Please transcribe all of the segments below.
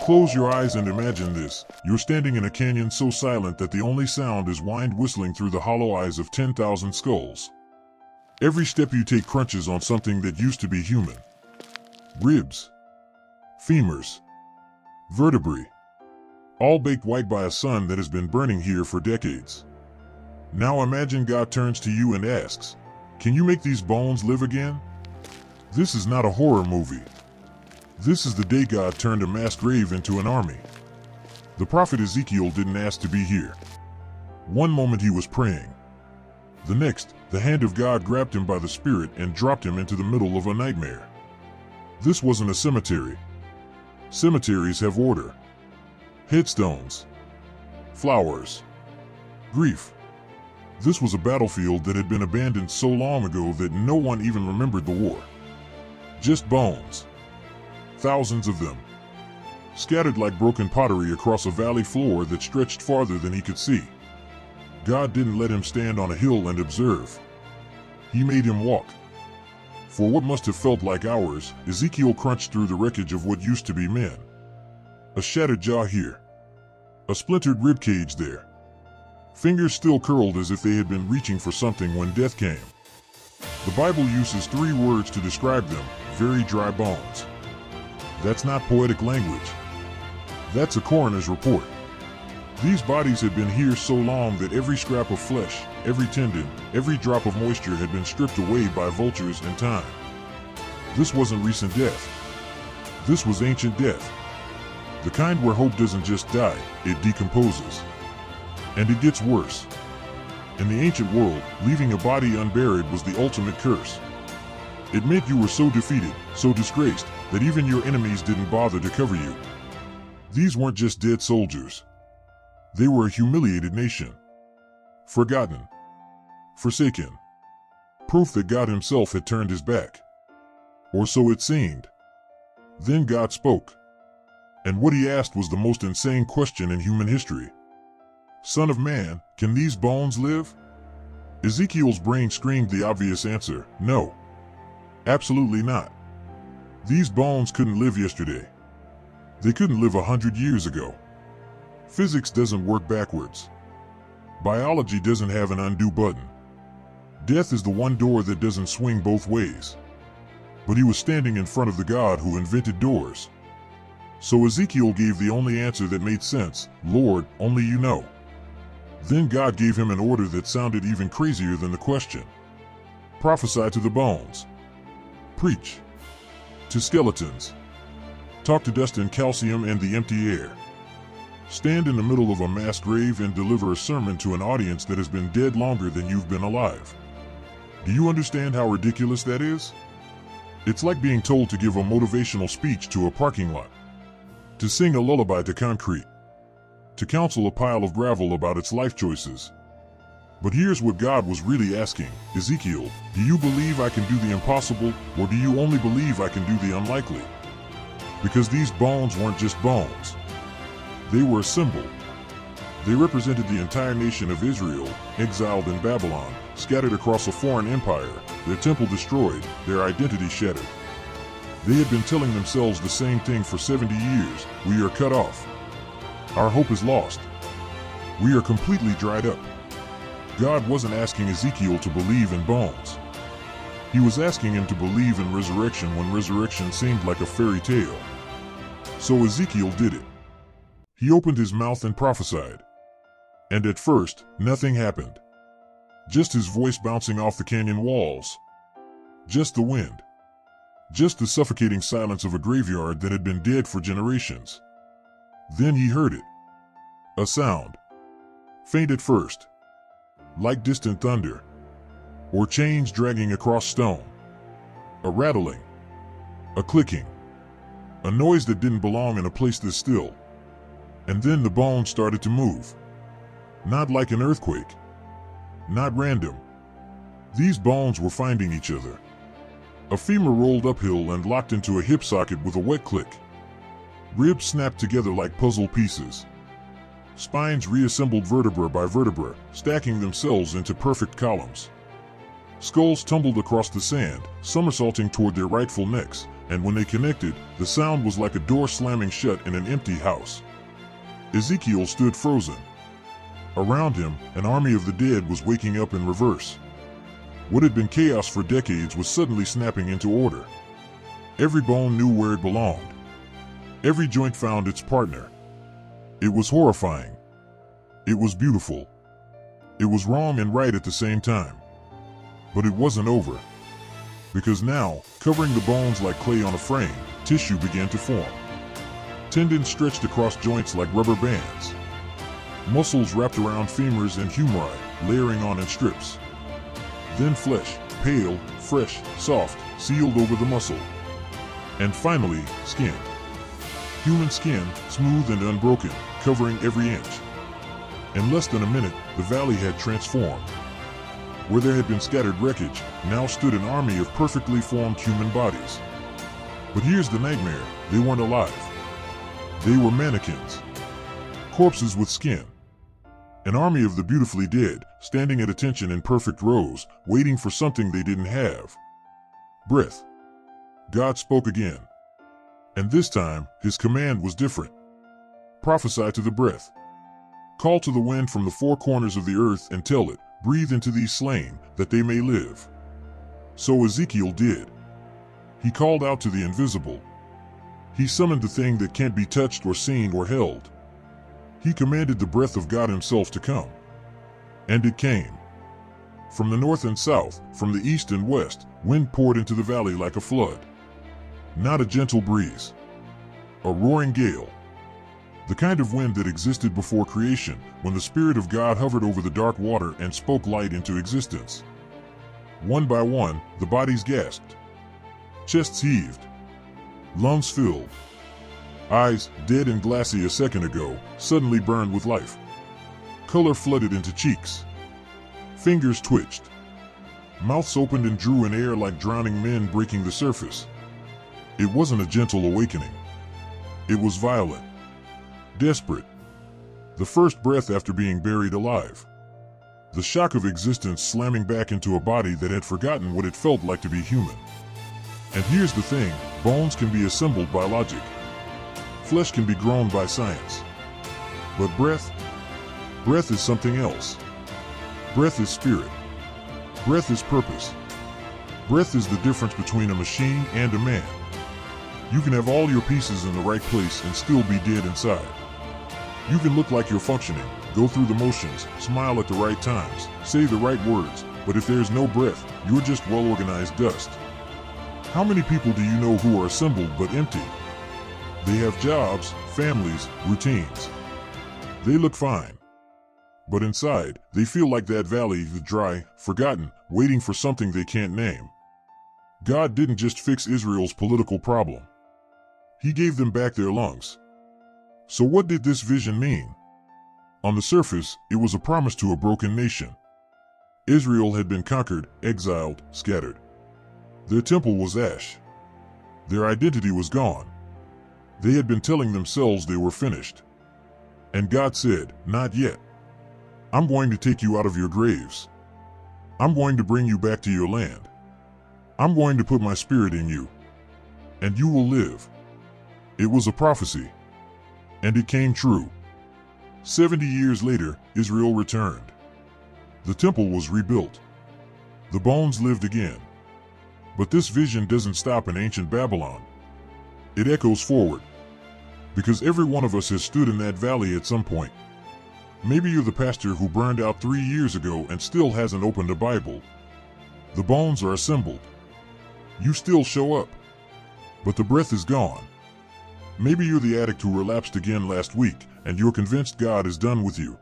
Close your eyes and imagine this. You're standing in a canyon so silent that the only sound is wind whistling through the hollow eyes of 10,000 skulls. Every step you take crunches on something that used to be human. Ribs, femurs, vertebrae, all baked white by a sun that has been burning here for decades. Now imagine God turns to you and asks, "Can you make these bones live again?" This is not a horror movie. This is the day God turned a mass grave into an army. The prophet Ezekiel didn't ask to be here. One moment he was praying. The next, the hand of God grabbed him by the spirit and dropped him into the middle of a nightmare. This wasn't a cemetery. Cemeteries have order. Headstones. Flowers. Grief. This was a battlefield that had been abandoned so long ago that no one even remembered the war. Just bones. Thousands of them. Scattered like broken pottery across a valley floor that stretched farther than he could see. God didn't let him stand on a hill and observe. He made him walk. For what must have felt like hours, Ezekiel crunched through the wreckage of what used to be men. A shattered jaw here. A splintered rib cage there. Fingers still curled as if they had been reaching for something when death came. The Bible uses 3 words to describe them: very dry bones. That's not poetic language. That's a coroner's report. These bodies had been here so long that every scrap of flesh, every tendon, every drop of moisture had been stripped away by vultures and time. This wasn't recent death. This was ancient death. The kind where hope doesn't just die, it decomposes. And it gets worse. In the ancient world, leaving a body unburied was the ultimate curse. It meant you were so defeated, so disgraced, that even your enemies didn't bother to cover you. These weren't just dead soldiers. They were a humiliated nation. Forgotten. Forsaken. Proof that God himself had turned his back. Or so it seemed. Then God spoke. And what he asked was the most insane question in human history. "Son of man, can these bones live?" Ezekiel's brain screamed the obvious answer: no. Absolutely not. These bones couldn't live yesterday. They couldn't live 100 years ago. Physics doesn't work backwards. Biology doesn't have an undo button. Death is the one door that doesn't swing both ways. But he was standing in front of the God who invented doors. So Ezekiel gave the only answer that made sense: "Lord, only you know." Then God gave him an order that sounded even crazier than the question. Prophesy to the bones. Preach. To skeletons. Talk to dust and calcium and the empty air. Stand in the middle of a mass grave and deliver a sermon to an audience that has been dead longer than you've been alive. Do you understand how ridiculous that is? It's like being told to give a motivational speech to a parking lot. To sing a lullaby to concrete. To counsel a pile of gravel about its life choices. But here's what God was really asking: Ezekiel, do you believe I can do the impossible, or do you only believe I can do the unlikely? Because these bones weren't just bones. They were a symbol. They represented the entire nation of Israel, exiled in Babylon, scattered across a foreign empire, their temple destroyed, their identity shattered. They had been telling themselves the same thing for 70 years: we are cut off. Our hope is lost. We are completely dried up. God wasn't asking Ezekiel to believe in bones. He was asking him to believe in resurrection when resurrection seemed like a fairy tale. So Ezekiel did it. He opened his mouth and prophesied. And at first, nothing happened. Just his voice bouncing off the canyon walls. Just the wind. Just the suffocating silence of a graveyard that had been dead for generations. Then he heard it. A sound. Faint at first. Like distant thunder. Or chains dragging across stone. A rattling. A clicking. A noise that didn't belong in a place this still. And then the bones started to move. Not like an earthquake. Not random. These bones were finding each other. A femur rolled uphill and locked into a hip socket with a wet click. Ribs snapped together like puzzle pieces. Spines reassembled vertebra by vertebra, stacking themselves into perfect columns. Skulls tumbled across the sand, somersaulting toward their rightful necks, and when they connected, the sound was like a door slamming shut in an empty house. Ezekiel stood frozen. Around him, an army of the dead was waking up in reverse. What had been chaos for decades was suddenly snapping into order. Every bone knew where it belonged. Every joint found its partner. It was horrifying. It was beautiful. It was wrong and right at the same time. But it wasn't over. Because now, covering the bones like clay on a frame, tissue began to form. Tendons stretched across joints like rubber bands. Muscles wrapped around femurs and humeri, layering on in strips. Then flesh, pale, fresh, soft, sealed over the muscle. And finally, skin. Human skin, smooth and unbroken, covering every inch. In less than a minute, the valley had transformed. Where there had been scattered wreckage, now stood an army of perfectly formed human bodies. But here's the nightmare: they weren't alive. They were mannequins. Corpses with skin. An army of the beautifully dead, standing at attention in perfect rows, waiting for something they didn't have. Breath. God spoke again. And this time, his command was different. Prophesy to the breath. Call to the wind from the four corners of the earth and tell it, breathe into these slain, that they may live. So Ezekiel did. He called out to the invisible. He summoned the thing that can't be touched or seen or held. He commanded the breath of God himself to come. And it came. From the north and south, from the east and west, wind poured into the valley like a flood. Not a gentle breeze. A roaring gale. The kind of wind that existed before creation, when the Spirit of God hovered over the dark water and spoke light into existence. One by one, the bodies gasped. Chests heaved. Lungs filled. Eyes, dead and glassy a second ago, suddenly burned with life. Color flooded into cheeks. Fingers twitched. Mouths opened and drew in air like drowning men breaking the surface. It wasn't a gentle awakening. It was violent. Desperate. The first breath after being buried alive. The shock of existence slamming back into a body that had forgotten what it felt like to be human. And here's the thing, bones can be assembled by logic. Flesh can be grown by science. But breath is something else. Breath is spirit. Breath is purpose. Breath is the difference between a machine and a man. You can have all your pieces in the right place and still be dead inside. You can look like you're functioning, go through the motions, smile at the right times, say the right words, but if there's no breath, you're just well-organized dust. How many people do you know who are assembled but empty? They have jobs, families, routines. They look fine. But inside, they feel like that valley, the dry, forgotten, waiting for something they can't name. God didn't just fix Israel's political problem. He gave them back their lungs. So what did this vision mean? On the surface, it was a promise to a broken nation. Israel had been conquered, exiled, scattered. Their temple was ash. Their identity was gone. They had been telling themselves they were finished. And God said, not yet. I'm going to take you out of your graves. I'm going to bring you back to your land. I'm going to put my spirit in you. And you will live. It was a prophecy. And it came true. 70 years later, Israel returned. The temple was rebuilt. The bones lived again. But this vision doesn't stop in ancient Babylon. It echoes forward. Because every one of us has stood in that valley at some point. Maybe you're the pastor who burned out 3 years ago and still hasn't opened a Bible. The bones are assembled. You still show up. But the breath is gone. Maybe you're the addict who relapsed again last week and you're convinced God is done with you.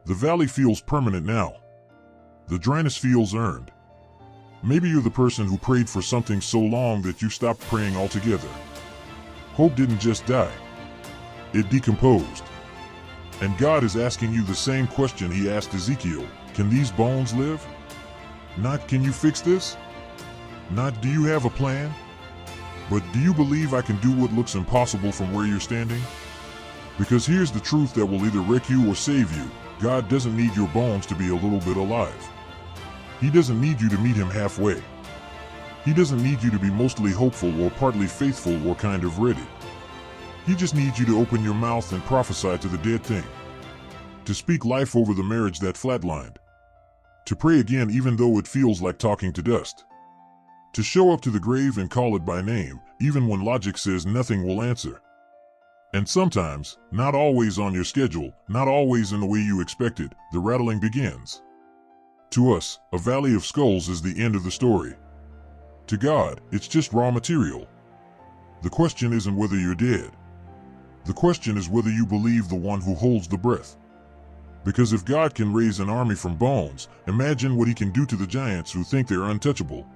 The valley feels permanent now. The dryness feels earned. Maybe you're the person who prayed for something so long that you stopped praying altogether. Hope didn't just die. It decomposed. And God is asking you the same question he asked Ezekiel. Can these bones live? Not, can you fix this? Not, do you have a plan? But do you believe I can do what looks impossible from where you're standing? Because here's the truth that will either wreck you or save you. God doesn't need your bones to be a little bit alive. He doesn't need you to meet him halfway. He doesn't need you to be mostly hopeful or partly faithful or kind of ready. He just needs you to open your mouth and prophesy to the dead thing. To speak life over the marriage that flatlined. To pray again even though it feels like talking to dust. To show up to the grave and call it by name, even when logic says nothing will answer. And sometimes, not always on your schedule, not always in the way you expected, the rattling begins. To us, a valley of skulls is the end of the story. To God, it's just raw material. The question isn't whether you're dead. The question is whether you believe the one who holds the breath. Because if God can raise an army from bones, imagine what he can do to the giants who think they're untouchable.